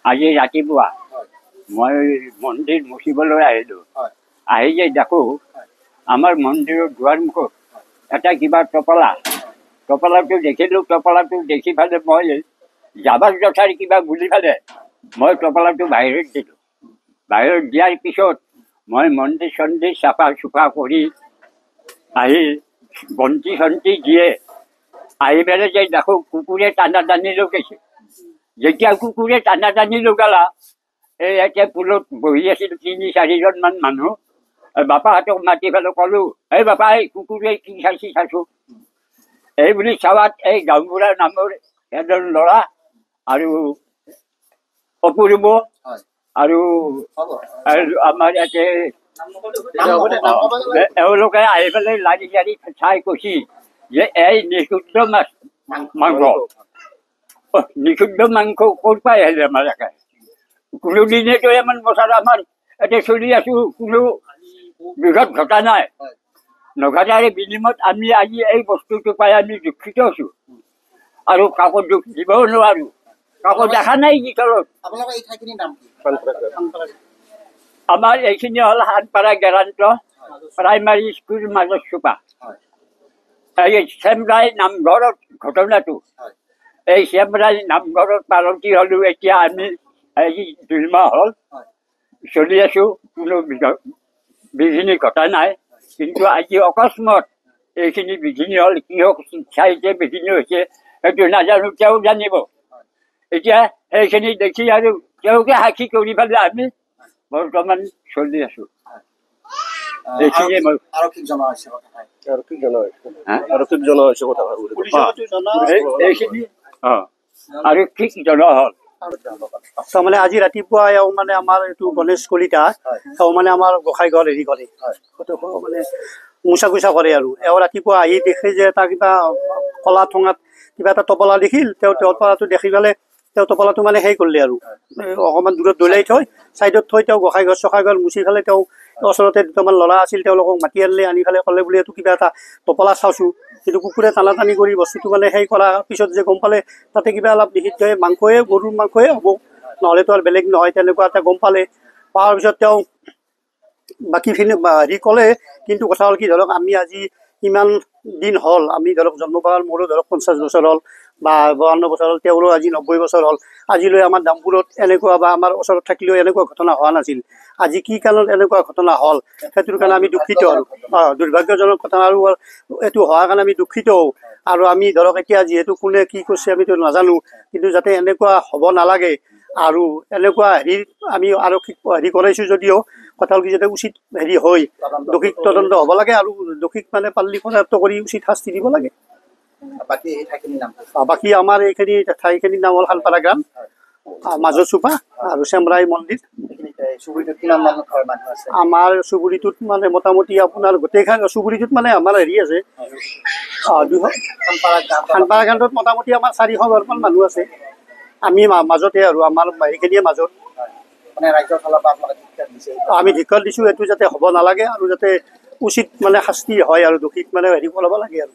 আজি ৰাতিপুৱা মই মন্দিৰ মুচিবলৈ আহিলোঁ। আহি যে দেখোঁ আমাৰ মন্দিৰৰ দুৱাৰমুখত এটা কিবা টপলাটো দেখিলোঁ। টপলাটো দেখি পেলাই মই জাবাৰ জথাৰ কিবা বুলি পেলাই মই টপলাটো বাহিৰত দিলোঁ। বাহিৰত দিয়াৰ পিছত মই মন্দিৰ চন্দিৰ চাফা চুফা কৰি আহি বন্তি চন্তি দিয়ে আহি পেলাই যে দেখোঁ কুকুৰে টানা টানি লগাইছে। যেতিয়া কুকুৰে টানা টানি লগালা এই এতিয়া পুলত বহি আছিল ৩-৪জনমান মানুহ। বাপাহঁতক মাতি পেলাই ক'লোঁ, এই বাপা এই কুকুৰে কি চাইছোঁ এই বুলি চাৱাত এই গাঁওবুঢ়া নামৰ এজন ল'ৰা আৰু অপূৰ্ব আৰু আমাৰ ইয়াতে এওঁলোকে আহি পেলাই লাৰি লাৰি চাই কৈছি যে এই নিষিদ্ধ মাংস নিষিদ্ধ মাংস ক'ৰ পাই আহিলে আমাৰ ইয়াতে। কোনোদিনেতো ইমান বছৰ আমাৰ ইয়াতে চলি আছোঁ, কোনো বিঘত ঘটা নাই। নঘটাৰ বিনিময়ত আমি আজি এই বস্তুটো পাই আমি দুখিত আছোঁ আৰু কাকো দুখ দিবও নোৱাৰোঁ। কাকো দেখা নাই ভিতৰত। আমাৰ এইখিনি হ'ল হানপাৰা গেৰান্ত প্ৰাইমাৰী স্কুল মাজত চোপা। এই চেমৰাই নামঘৰত ঘটনাটো এই চেমৰাই নামঘৰত পালতি হ'লোঁ। এতিয়া আমি আজি 2 মাহ হ'ল চলি আছোঁ, কোনো বিঘিনি ঘটা নাই। কিন্তু আজি অকস্মাত এইখিনি বিঘিনি হ'ল। কিহক চাইছে বিঘিনি হৈছে সেইটো নাজানো, তেওঁ জানিব। এতিয়া সেইখিনি দেখি আৰু তেওঁকে সাক্ষী কৰি পেলাই আমি বৰ্তমান চলি আছোঁ। এইখিনিয়ে মই এইখিনি আৰক্ষীক জনোৱা হ'ল। তাৰমানে আজি ৰাতিপুৱা এওঁ মানে আমাৰ এইটো গণেশ কলিতা এওঁ মানে আমাৰ গোসাঁই ঘৰ হেৰি কৰে, মানে মোচা কোচা কৰে আৰু এওঁ ৰাতিপুৱা আহি দেখে যে এটা কিবা কলা ঠোঙাত কিবা এটা টপলা দেখিল। তেওঁ টপলাটো দেখি পেলাই তেওঁ টপলাটো মানে সেই কৰিলে আৰু অকণমান দূৰত দলিয়াই থৈ ছাইডত থৈ তেওঁ গোসাঁই ঘৰ চসাই ঘৰ মুচি পেলাই তেওঁ ওচৰতে দুটামান ল'ৰা আছিল তেওঁলোকক মাতি আনিলে। আনি পেলাই ক'লে বোলে এইটো কিবা এটা টপলা চাইছোঁ, কিন্তু কুকুৰে টানা টানি কৰি বস্তুটো মানে সেই কৰা পিছত যে গম পালে তাতে কিবা অলপ নিষিদ্ধ মাংসয়ে গৰুৰ মাংসয়ে হ'ব, নহ'লেতো আৰু বেলেগ নহয়। তেনেকুৱা এটা গম পালে। পোৱাৰ পিছত তেওঁ বাকীখিনি হেৰি ক'লে। কিন্তু কথা হ'ল কি ধৰক আমি আজি ইমান দিন হ'ল, আমি ধৰক জন্ম পাৱাৰ মোৰো ধৰক 50 বছৰ হ'ল বা 52 বছৰ হ'ল, তেওঁৰো আজি 90 বছৰ হ'ল। আজিলৈ আমাৰ দামপুৰত এনেকুৱা বা আমাৰ ওচৰত থাকিলেও এনেকুৱা ঘটনা হোৱা নাছিল। আজি কি কাৰণত এনেকুৱা ঘটনা হ'ল সেইটোৰ কাৰণে আমি দুখিত আৰু দুৰ্ভাগ্যজনক ঘটনা আৰু এইটো হোৱাৰ কাৰণে আমি দুখিত হওঁ। আৰু আমি ধৰক এতিয়া যিহেতু কোনে কি কৰিছে আমিতো নাজানো, কিন্তু যাতে এনেকুৱা হ'ব নালাগে আৰু এনেকুৱা হেৰি আমি আৰক্ষীক হেৰি কৰাইছোঁ যদিও কথা হ'ল কি যাতে উচিত হেৰি হৈ দোষীক তদন্ত হ'ব লাগে আৰু দোষীক মানে পাল্লি পৰ্যাপ্ত কৰি উচিত শাস্তি দিব লাগে। বাকী আমাৰ এইখিনি ঠাইখিনিৰ নাম হ'ল হানপাৰা গ্ৰাম, মাজৰ চুপা আৰু চেমৰাই মন্দিৰ। আমাৰ চুবুৰীটোত মানে মোটামুটি আপোনাৰ গোটেইখন চুবুৰীটোত মানে আমাৰ হেৰি আছে হানপাৰা গ্ৰামটোত মোটামুটি আমাৰ 400 ঘৰমান মানুহ আছে। আমি মাজতে আৰু আমাৰ এইখিনিয়ে মাজত আমি ধিক্কাৰ দিছোঁ। এইটো যাতে হ'ব নালাগে আৰু যাতে উচিত মানে শাস্তি হয় আৰু দোষীক মানে হেৰি কৰাব লাগে আৰু